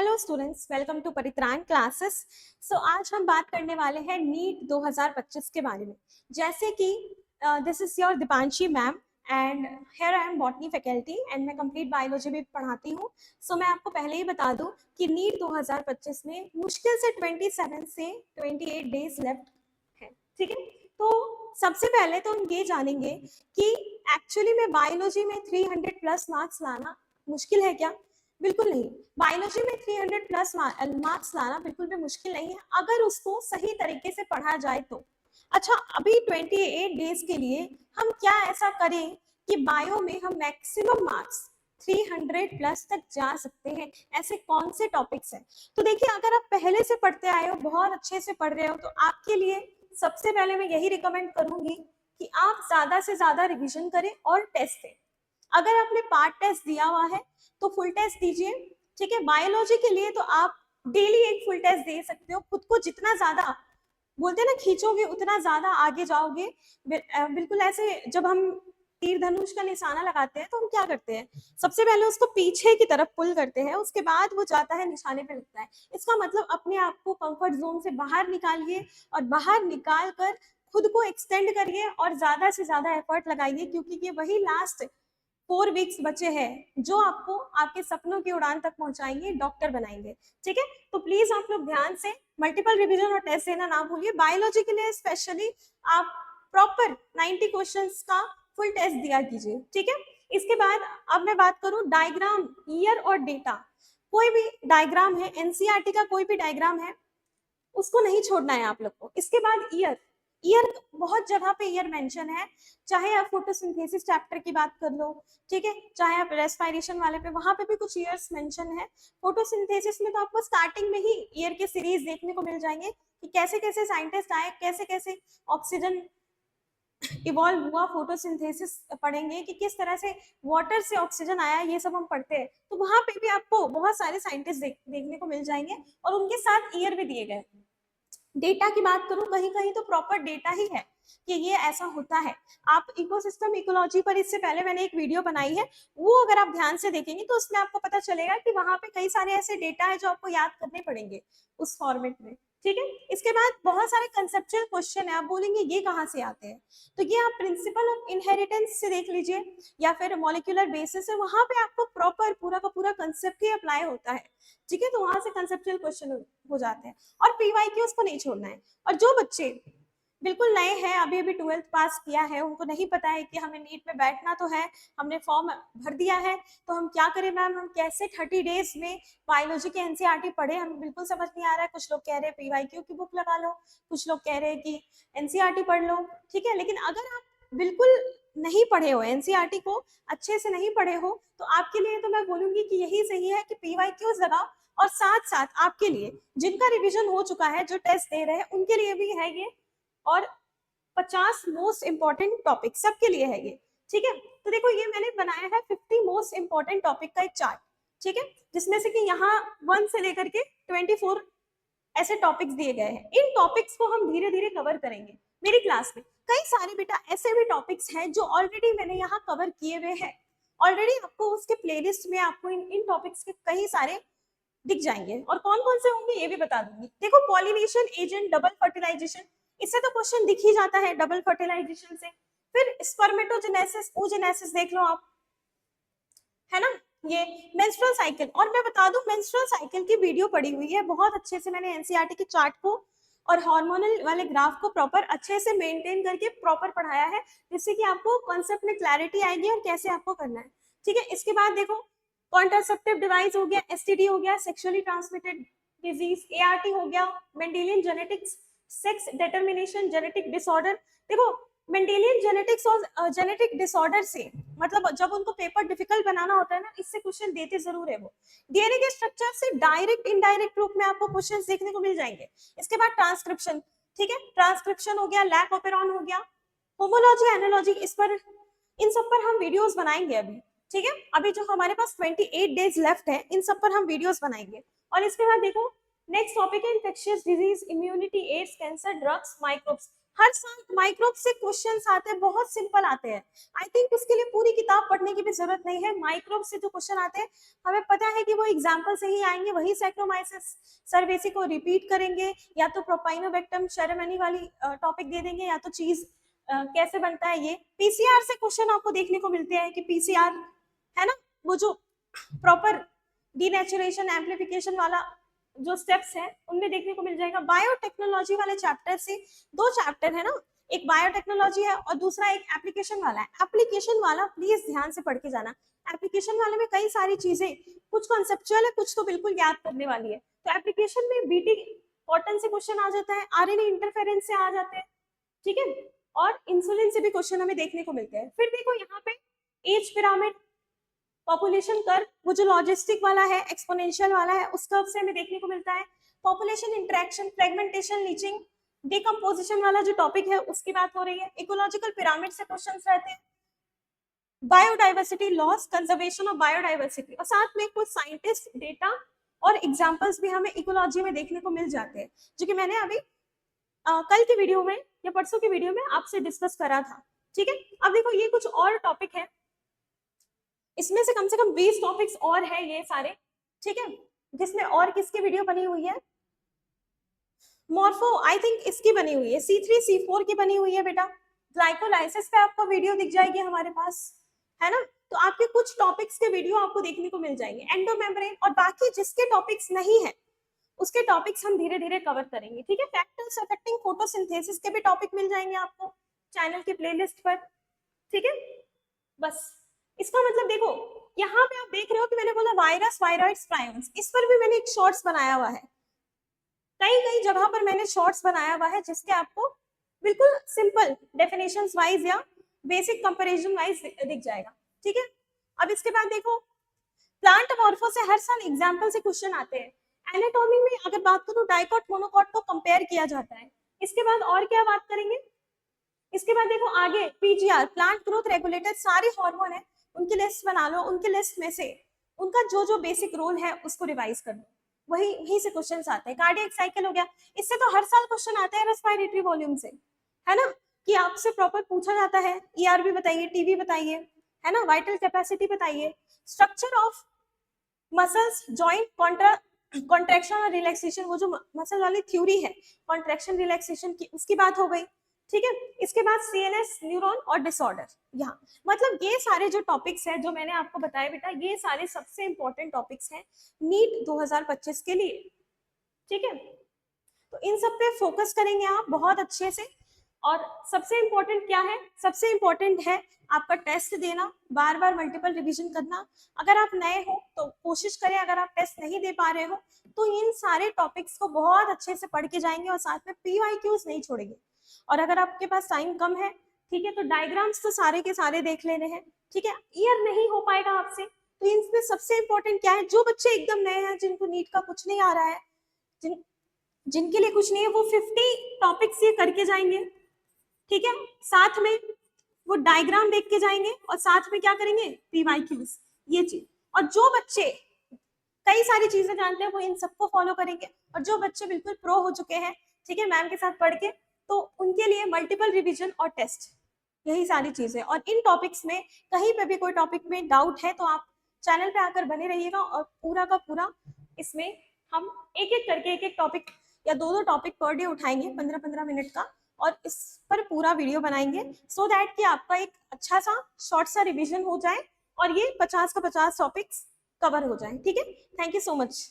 Hello students, welcome to Paritran classes. आज हम बात करने वाले हैं नीट 2025 के बारे में। जैसे कि this is your Deepanshi ma'am and here I am botany faculty and मैं कंप्लीट बायोलॉजी भी पढ़ाती हूँ। मैं आपको पहले ही बता दूं कि नीट 2025 में मुश्किल से 27 से 28 डेज लेफ्ट है। ठीक है, तो सबसे पहले तो हम ये जानेंगे कि एक्चुअली में बायोलॉजी में 300 प्लस मार्क्स लाना मुश्किल है क्या? बिल्कुल नहीं। बायोलॉजी में 300 प्लस मार्क्स लाना बिल्कुल भी मुश्किल नहीं है अगर उसको सही तरीके से पढ़ा जाए तो। अच्छा, अभी 28 डेज के लिए हम क्या ऐसा करें कि बायो में हम मैक्सिमम मार्क्स 300 प्लस तक जा सकते हैं? ऐसे कौन से टॉपिक्स हैं? तो देखिए, अगर आप पहले से पढ़ते आए हो, बहुत अच्छे से पढ़ रहे हो, तो आपके लिए सबसे पहले मैं यही रिकमेंड करूंगी कि आप ज्यादा से ज्यादा रिविजन करें और टेस्ट दें। अगर आपने पार्ट टेस्ट दिया हुआ है तो फुल टेस्ट दीजिए। ठीक है, बायोलॉजी के लिए तो आप डेली एक फुल टेस्ट दे सकते हो। खुद को जितना ज्यादा बोलते हैं ना खींचोगे उतना ज्यादा आगे जाओगे। बिल्कुल ऐसे जब हम तीर धनुष का निशाना लगाते हैं तो हम क्या करते हैं, सबसे पहले उसको पीछे की तरफ पुल करते हैं, उसके बाद वो जाता है निशाने पे लगता है। इसका मतलब अपने आप को कंफर्ट जोन से बाहर निकालिए और बाहर निकाल कर खुद को एक्सटेंड करिए और ज्यादा से ज्यादा एफर्ट लगाइए, क्योंकि ये वही लास्ट 4 वीक्स बचे हैं जो आपको आपके सपनों की उड़ान तक पहुंचाएंगे, डॉक्टर बनाएंगे। ठीक है, तो प्लीज आप लोग ध्यान से मल्टीपल रिवीजन और टेस्ट देना ना भूलिए। बायोलॉजी के लिए स्पेशली आप प्रॉपर 90 क्वेश्चंस का फुल टेस्ट दिया कीजिए। ठीक है, इसके बाद अब मैं बात करूं डायग्राम, ईयर और डेटा। कोई भी डायग्राम है, एनसीईआरटी का कोई भी डायग्राम है, उसको नहीं छोड़ना है आप लोग को। इसके बाद ईयर, ईयर बहुत जगह पे ईयर मेंशन है, चाहे आप फोटोसिंथेसिस चैप्टर की बात कर लो, ठीक है, चाहे आप रेस्पिरेशन वाले पे, वहां पे भी कुछ ईयर्स मेंशन है। फोटोसिंथेसिस में तो आपको स्टार्टिंग में ही ईयर के सीरीज देखने को मिल जाएंगे कि कैसे कैसे साइंटिस्ट आए, कैसे कैसे ऑक्सीजन इवॉल्व हुआ, फोटोसिंथेसिस पढ़ेंगे कि किस तरह से वाटर से ऑक्सीजन आया, ये सब हम पढ़ते हैं। तो वहां पे भी आपको बहुत सारे साइंटिस्ट देखने को मिल जाएंगे और उनके साथ ईयर भी दिए गए। डेटा की बात करूं, कहीं कहीं तो प्रॉपर डेटा ही है कि ये ऐसा होता है। आप इकोसिस्टम इकोलॉजी पर इससे पहले मैंने एक वीडियो बनाई है, वो अगर आप ध्यान से देखेंगे तो उसमें आपको पता चलेगा कि वहां पे कई सारे ऐसे डेटा है जो आपको याद करने पड़ेंगे उस फॉर्मेट में। ठीक है, इसके बाद बहुत सारे कंसेप्चुअल क्वेश्चन है, आप बोलेंगे ये कहाँ से आते हैं, तो ये आप प्रिंसिपल ऑफ इनहेरिटेंस से देख लीजिए या फिर मॉलिक्यूलर बेसिस है, वहां पे आपको प्रॉपर पूरा का पूरा कंसेप्ट ही अप्लाई होता है। ठीक है, तो वहां से कंसेप्चुअल क्वेश्चन हो जाते हैं और पीवाईक्यूज को नहीं छोड़ना है। और जो बच्चे बिल्कुल नए हैं, अभी अभी 12th पास किया है, उनको नहीं पता है कि हमें नीट में बैठना तो है, हमने फॉर्म भर दिया है, तो हम क्या करें मैम, हम कैसे 30 डेज में बायोलॉजी के एनसीईआरटी पढ़े, हमें बिल्कुल समझ नहीं आ रहा है। कुछ लोग कह रहे हैं पीवाईक्यू की बुक लगा लो, कुछ लोग कह रहे हैं कि एनसीईआरटी पढ़ लो। ठीक है, लेकिन अगर आप बिल्कुल नहीं पढ़े हो, एनसीईआरटी को अच्छे से नहीं पढ़े हो, तो आपके लिए तो मैं बोलूंगी कि यही सही है कि पीवाईक्यूज लगाओ। और साथ साथ आपके लिए जिनका रिवीजन हो चुका है, जो टेस्ट दे रहे हैं, उनके लिए भी है ये, और 50 मोस्ट इंपॉर्टेंट टॉपिक सबके लिए है ये। ठीक है, तो देखो ये मैंने बनाया है 50 मोस्ट इंपॉर्टेंट टॉपिक का एक चार्ट। ठीक है, जिसमें से कि यहाँ 1 से लेकर के 24 ऐसे टॉपिक्स दिए गए हैं। इन टॉपिक्स को हम धीरे धीरे कवर करेंगे मेरी क्लास में। कई सारे बेटा ऐसे भी टॉपिक्स हैं जो ऑलरेडी मैंने यहाँ कवर किए हुए हैं, ऑलरेडी आपको उसके प्लेलिस्ट में आपको इन टॉपिक्स के कई सारे दिख जाएंगे, और कौन कौन से होंगे ये भी बता दूंगी। देखो, पॉलिनेशन एजेंट, डबल फर्टिलाइजेशन, इससे तो क्वेश्चन दिख ही जाता है डबल फर्टिलाइजेशन से। फिर स्पर्मेटोजेनेसिस, ओजेनेसिस देख लो आप, है ना, ये मेंस्ट्रुअल साइकिल। और मैं बता दूं, मेंस्ट्रुअल साइकिल की वीडियो पड़ी हुई है बहुत अच्छे से, मैंने एनसीईआरटी के चार्ट को और हार्मोनल वाले ग्राफ को प्रॉपर अच्छे से मेंटेन करके प्रॉपर पढ़ाया है, जिससे कि आपको कॉन्सेप्ट में क्लैरिटी आएगी और कैसे आपको करना है। ठीक है, इसके बाद देखो, कॉन्ट्रासेप्टिव डिवाइस हो गया, एसटीडी हो गया, सेक्सुअली ट्रांसमिटेड डिजीज, एआरटी हो गया, Mendelian genetics, sex determination, genetic disorder. देखो, मेंडेलियन जेनेटिक्स और जेनेटिक डिसऑर्डर से मतलब जब उनको पेपर डिफिकल्ट बनाना होता है ना, इससे क्वेश्चन देते जरूर है वो। डीएनए के स्ट्रक्चर से डायरेक्ट इनडायरेक्ट रूप में आपको क्वेश्चंस देखने को मिल जाएंगे। इसके बाद ट्रांसक्रिप्शन, ठीक है, ट्रांसक्रिप्शन हो गया, लैक ऑपेरॉन हो गया, होमोलॉजी, एनालॉजी, इस पर इन सब पर हम वीडियोस बनाएंगे अभी। ठीक है, अभी जो हमारे पास 28 डेज लेफ्ट है, इन सब पर हम वीडियोस बनाएंगे। और इसके बाद देखो, नेक्स्ट टॉपिक है infectious disease, immunity, AIDS, cancer, drugs, microbes. हर साल माइक्रोब से क्वेश्चंस आते हैं, बहुत सिंपल आते हैं। आई थिंक उसके लिए पूरी किताब पढ़ने की भी जरूरत नहीं है। माइक्रोब से जो क्वेश्चन आते हैं हमें पता है कि वो एग्जाम्पल से ही आएंगे, वही सैक्रोमाइसिस सर्वेसी को रिपीट करेंगे, या तो प्रोपाइनोबैक्टम शेरेमनी वाली टॉपिक दे देंगे, या तो चीज कैसे बनता है। ये पीसीआर से क्वेश्चन आपको देखने को मिलते हैं कि पीसीआर है ना, वो जो प्रॉपर डीनेचुरेशन एम्प्लीफिकेशन वाला जो स्टेप्स है उनमें देखने को मिल जाएगा। बायोटेक्नोलॉजी वाले चैप्टर से दो चैप्टर है ना, एक बायोटेक्नोलॉजी है और दूसरा एक एप्लीकेशन वाला है। एप्लीकेशन वाला प्लीज ध्यान से पढ़ के जाना। एप्लीकेशन वाले में कई सारी चीजें, कुछ कॉन्सेप्चुअल है, कुछ तो बिल्कुल याद करने वाली है। तो एप्लीकेशन में बीटी कॉटन से क्वेश्चन आ जाता है, आरएनए इंटरफेरेंस से आ जाते हैं, ठीक है, और इंसुलिन से भी क्वेश्चन हमें देखने को मिलते हैं। फिर देखो यहाँ पे एज पिरामिड, पॉपुलेशन कर्व, वो जो लॉजिस्टिक वाला है, एक्सपोनेंशियल वाला है, उस कर्व से हमें देखने को मिलता है। Population interaction, fragmentation, leaching, decomposition वाला जो टॉपिक है उसकी बात हो रही है। इकोलॉजिकल पिरामिड से क्वेश्चंस रहते हैं। Biodiversity loss, conservation of biodiversity, और साथ में कुछ साइंटिस्ट डेटा और एग्जांपल्स भी हमें इकोलॉजी में देखने को मिल जाते हैं, जो कि मैंने अभी कल की वीडियो में या परसों की वीडियो में आपसे डिस्कस करा था, ठीक है। अब देखो ये कुछ और टॉपिक है, इसमें से कम 20 टॉपिक्स और है ये सारे, ठीक है, जिसमें और किसकी वीडियो बनी हुई है, मॉर्फो आई थिंक इसकी बनी हुई है, C3 C4 की बनी हुई है बेटा। ग्लाइकोलाइसिस पे आपको वीडियो दिख जाएगी हमारे पास, है ना। तो आपके कुछ टॉपिक्स के वीडियो आपको देखने को मिल जाएंगे, एंडोमेम्ब्रेन, और बाकी जिसके टॉपिक्स नहीं है उसके टॉपिक्स हम धीरे धीरे कवर करेंगे, ठीक है। फैक्टर्स अफेक्टिंग फोटोसिंथेसिस के भी टॉपिक मिल जाएंगे आपको चैनल की प्लेलिस्ट पर, ठीक है। बस इसका मतलब देखो यहाँ पे आप देख रहे हो कि मैंने बोला वायरस, वायरॉइड्स, प्रायॉन्स, इस पर भी मैंने एक शॉर्ट्स बनाया हुआ है। कई कई जगह पर मैंने शॉर्ट्स बनाया हुआ है जिसके आपको बिल्कुल सिंपल डेफिनेशंस वाइज या बेसिक कंपैरिजन वाइज दिख जाएगा, ठीक है। अब इसके बाद देखो प्लांट मॉर्फो से हर साल एग्जाम्पल से क्वेश्चन आते हैं। एनाटॉमी में अगर बात करूं डाइकॉट मोनोकॉट को कंपेयर किया जाता है। इसके बाद और क्या बात करेंगे, इसके बाद देखो आगे पीजीआर, प्लांट ग्रोथ रेगुलेटर, सारे हार्मोन है, उनकी लिस्ट बना लो, उनके लिस्ट में से उनका जो जो बेसिक रोल है उसको रिवाइज कर लो, वही से क्वेश्चंस आते हैं। कार्डियक साइकिल हो गया, इससे तो हर साल क्वेश्चन आते हैं रेस्पिरेटरी वॉल्यूम से, है ना, कि आपसे प्रॉपर पूछा जाता है ईआरबी बताइए, टीबी बताइए, है ना, वाइटल कैपेसिटी बताइए, structure of muscles, joint, contraction और रिलैक्सेशन, वो जो मसल वाली थ्योरी है कॉन्ट्रैक्शन रिलैक्सेशन की, उसकी बात हो गई, ठीक है। इसके बाद सीएनएस, न्यूरॉन और डिसऑर्डर, यहाँ मतलब ये सारे जो टॉपिक्स हैं जो मैंने आपको बताया बेटा, ये सारे सबसे इंपॉर्टेंट टॉपिक्स हैं नीट 2025 के लिए, ठीक है। तो इन सब पे फोकस करेंगे आप बहुत अच्छे से। और सबसे इंपॉर्टेंट क्या है, सबसे इंपॉर्टेंट है आपका टेस्ट देना, बार बार मल्टीपल रिवीजन करना। अगर आप नए हो तो कोशिश करें, अगर आप टेस्ट नहीं दे पा रहे हो तो इन सारे टॉपिक्स को बहुत अच्छे से पढ़ के जाएंगे और साथ में PYQs नहीं छोड़ेंगे। और अगर आपके पास टाइम कम है, ठीक है, तो डायग्राम्स तो सारे के सारे देख लेने हैं, ठीक है। ईयर नहीं हो पाएगा आपसे, तो इनमें सबसे इंपॉर्टेंट क्या है, जो बच्चे एकदम नए हैं, जिनको नीट का कुछ नहीं आ रहा है, जिनके लिए कुछ नहीं है, वो 50 टॉपिक्स ये करके जाएंगे, ठीक है। साथ में वो डायग्राम देख के जाएंगे और साथ में क्या करेंगे, PYQs, ये चीज। और जो बच्चे कई सारी चीजें जानते हैं वो इन सबको फॉलो करेंगे, और जो बच्चे बिल्कुल प्रो हो चुके हैं, ठीक है, मैम के साथ पढ़ के, तो उनके लिए मल्टीपल रिवीजन और टेस्ट, यही सारी चीजें। और इन टॉपिक्स में कहीं पे भी कोई टॉपिक में डाउट है तो आप चैनल पे आकर बने रहिएगा, और पूरा का पूरा इसमें हम एक एक करके एक एक टॉपिक या दो टॉपिक पर डे उठाएंगे 15-15 मिनट का, और इस पर पूरा वीडियो बनाएंगे, सो दैट कि आपका एक अच्छा सा शॉर्ट सा रिवीजन हो जाए और ये 50 का 50 टॉपिक्स कवर हो जाए, ठीक है। Thank you so much.